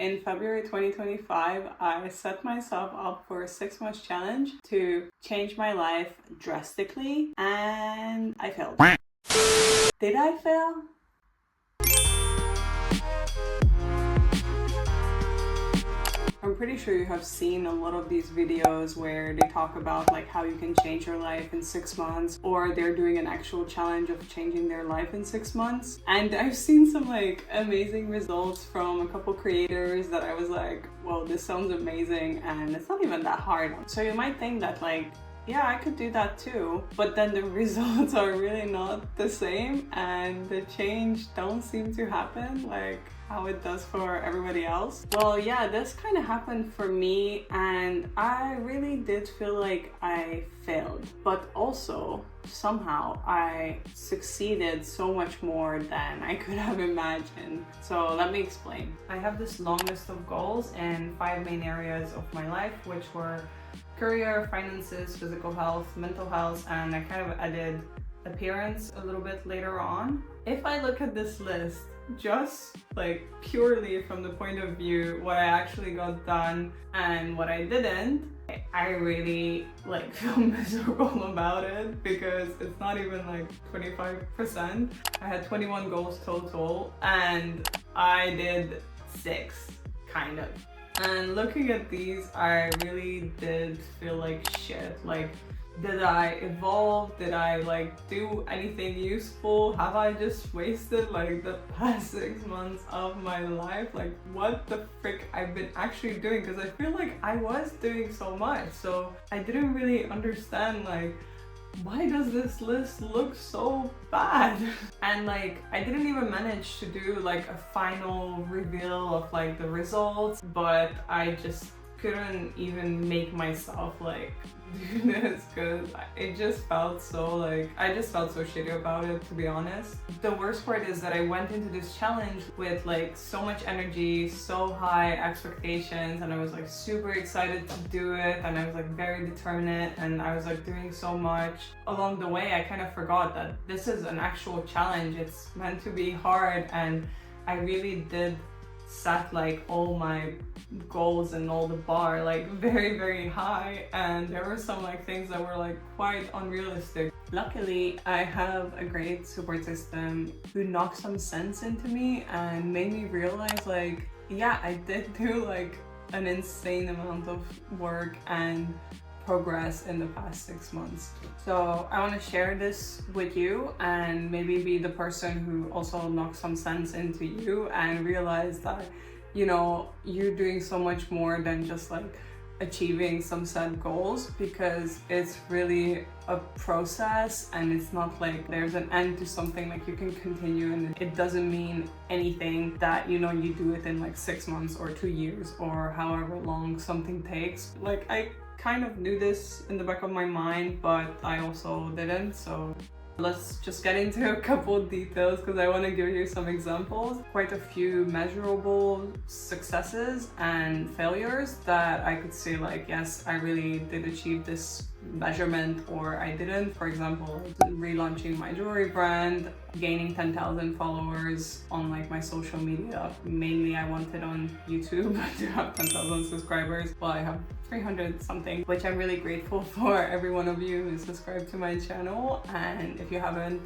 In February 2025, I set myself up for a 6 month challenge to change my life drastically, and I failed. Did I fail? I'm pretty sure you have seen a lot of these videos where they talk about like how you can change your life in 6 months, or they're doing an actual challenge of changing their life in 6 months. And I've seen some like amazing results from a couple creators that I was like, whoa, this sounds amazing, and it's not even that hard. So you might think that like, yeah, I could do that too, but then the results are really not the same, and the change don't seem to happen like how it does for everybody else. Well, yeah, this kind of happened for me, and I really did feel like I failed, but also somehow I succeeded so much more than I could have imagined. So let me explain. I have this long list of goals in 5 main areas of my life, which were career, finances, physical health, mental health, and I kind of added appearance a little bit later on. If I look at this list just like purely from the point of view what I actually got done and what I didn't, I really like feel miserable about it, because it's not even like 25%. I had 21 goals total and I did 6, kind of. And looking at these, I really did feel like shit. Like, did I evolve? Did I like do anything useful? Have I just wasted like the past 6 months of my life? Like, what the frick I've been actually doing? Because I feel like I was doing so much. So I didn't really understand like, why does this list look so bad? And like, I didn't even manage to do like a final reveal of like the results, but I just couldn't even make myself like do this, because it just felt so like, I just felt so shitty about it, to be honest. The worst part is that I went into this challenge with like so much energy, so high expectations, and I was like super excited to do it, and I was like very determined, and I was like doing so much. Along the way, I kind of forgot that this is an actual challenge. It's meant to be hard, and I really did set like all my goals and all the bar like very, very high, and there were some like things that were like quite unrealistic. Luckily, I have a great support system who knocked some sense into me and made me realize like, yeah, I did do like an insane amount of work and progress in the past 6 months. So I want to share this with you and maybe be the person who also knocks some sense into you and realize that, you know, you're doing so much more than just like achieving some set goals, because it's really a process, and it's not like there's an end to something. Like, you can continue, and it doesn't mean anything that, you know, you do it in like 6 months or 2 years or however long something takes. Like, I kind of knew this in the back of my mind, but I also didn't. So let's just get into a couple of details, because I want to give you some examples. Quite a few measurable successes and failures that I could say like, yes, I really did achieve this measurement, or I didn't. For example, relaunching my jewelry brand, gaining 10,000 followers on like my social media. Mainly I wanted on YouTube to have 10,000 subscribers. Well, I have 300 something, which I'm really grateful for every one of you who subscribed to my channel. And if you haven't,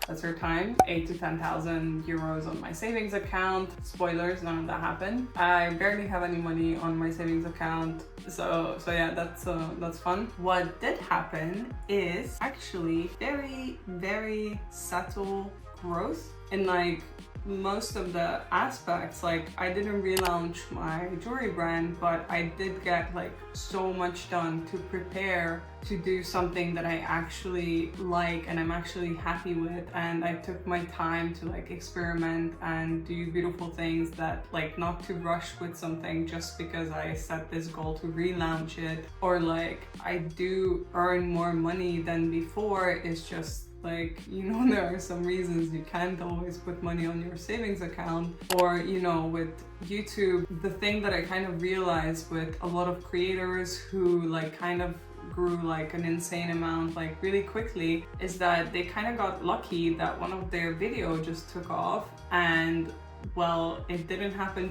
that's your time. 8 to 10,000 euros on my savings account. Spoilers, none of that happened. I barely have any money on my savings account. So yeah, that's fun. What did happen is actually very, very subtle growth in like most of the aspects. Like, I didn't relaunch my jewelry brand, but I did get like so much done to prepare to do something that I actually like and I'm actually happy with. And I took my time to like experiment and do beautiful things, that like not to rush with something just because I set this goal to relaunch it, or like I do earn more money than before. It's just like, you know, there are some reasons you can't always put money on your savings account. Or, you know, with YouTube, the thing that I kind of realized with a lot of creators who like kind of grew like an insane amount like really quickly, is that they kind of got lucky that one of their video just took off, and well, it didn't happen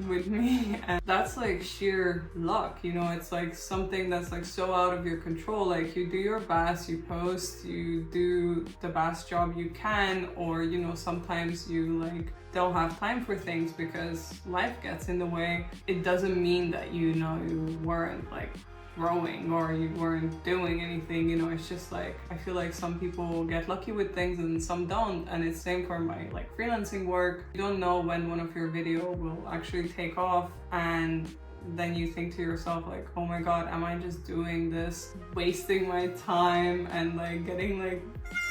with me, and that's like sheer luck, you know. It's like something that's like so out of your control. Like you do your best, you post, you do the best job you can, or you know, sometimes you like don't have time for things because life gets in the way. It doesn't mean that, you know, you weren't like growing or you weren't doing anything, you know. It's just like I feel like some people get lucky with things and some don't, and it's same for my like freelancing work. You don't know when one of your video will actually take off, and then you think to yourself like, oh my god, am I just doing this, wasting my time and like getting like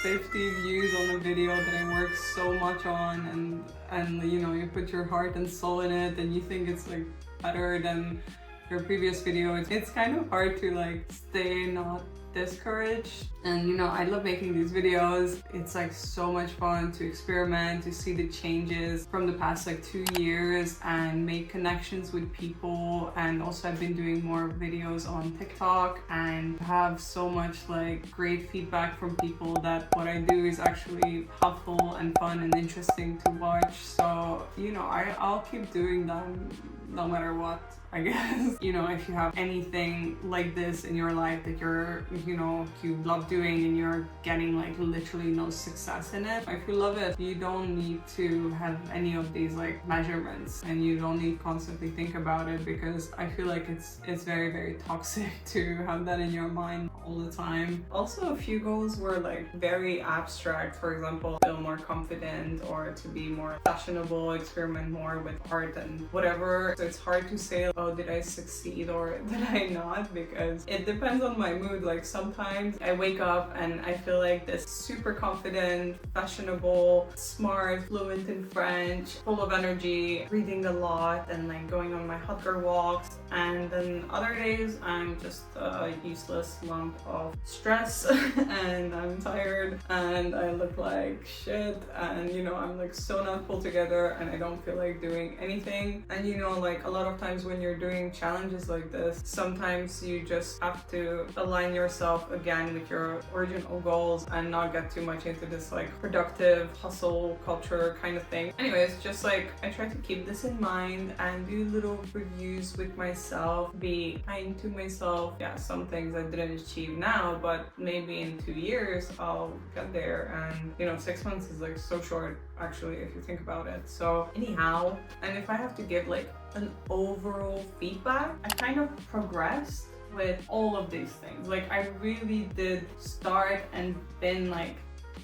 50 views on a video that I worked so much on, and you know, you put your heart and soul in it and you think it's like better than your previous video. It's kind of hard to like stay not discouraged. And you know, I love making these videos. It's like so much fun to experiment, to see the changes from the past like 2 years and make connections with people. And also I've been doing more videos on TikTok and have so much like great feedback from people that what I do is actually helpful and fun and interesting to watch. So you know, I'll keep doing them no matter what, I guess. You know, if you have anything like this in your life that you're, you know, you love doing and you're getting like literally no success in it, if you love it, you don't need to have any of these like measurements, and you don't need to constantly think about it, because I feel like it's very, very toxic to have that in your mind all the time. Also, a few goals were like very abstract. For example, feel more confident, or to be more fashionable, experiment more with art and whatever. So it's hard to say, oh, did I succeed or did I not? Because it depends on my mood. Like sometimes I wake up and I feel like this super confident, fashionable, smart, fluent in French, full of energy, reading a lot and like going on my hot girl walks. And then other days I'm just a useless lump of stress and I'm tired and I look like shit, and you know, I'm like so not pulled together and I don't feel like doing anything. And you know, like a lot of times when you're doing challenges like this, sometimes you just have to align yourself again with your original goals and not get too much into this like productive hustle culture kind of thing. Anyways, just like I try to keep this in mind and do little reviews with myself, be kind to myself. Yeah, some things I didn't achieve now, but maybe in 2 years I'll get there. And you know, 6 months is like so short actually if you think about it. So anyhow, and if I have to give like an overall feedback, I kind of progressed with all of these things. Like I really did start and been like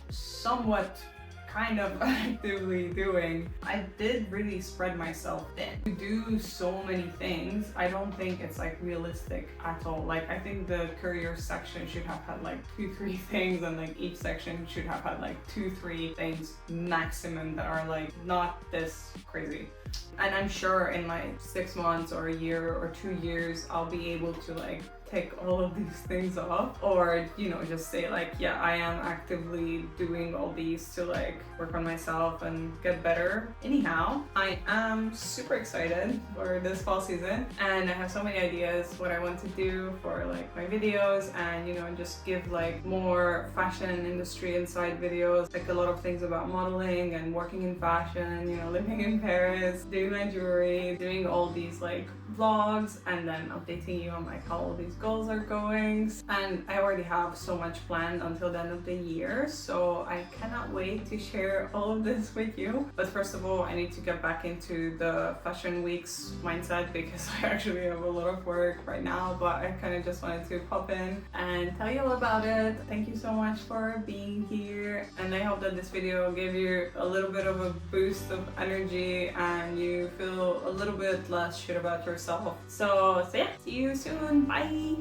somewhat kind of actively doing. I did really spread myself thin to do so many things. I don't think it's like realistic at all. Like I think the career section should have had like 2-3 things, and like each section should have had like 2-3 things maximum that are like not this crazy. And I'm sure in like 6 months or a year or 2 years I'll be able to like take all of these things off, or you know, just say like, yeah, I am actively doing all these to like work on myself and get better. Anyhow, I am super excited for this fall season, and I have so many ideas what I want to do for like my videos, and you know, just give like more fashion industry inside videos, like a lot of things about modeling and working in fashion, you know, living in Paris, doing my jewelry, doing all these like vlogs, and then updating you on like how all these goals are going. And I already have so much planned until the end of the year, so I cannot wait to share all of this with you. But first of all, I need to get back into the fashion weeks mindset, because I actually have a lot of work right now, but I kind of just wanted to pop in and tell you all about it. Thank you so much for being here, and I hope that this video gave you a little bit of a boost of energy and you feel a little bit less shit about yourself. So yeah, see you soon. Bye.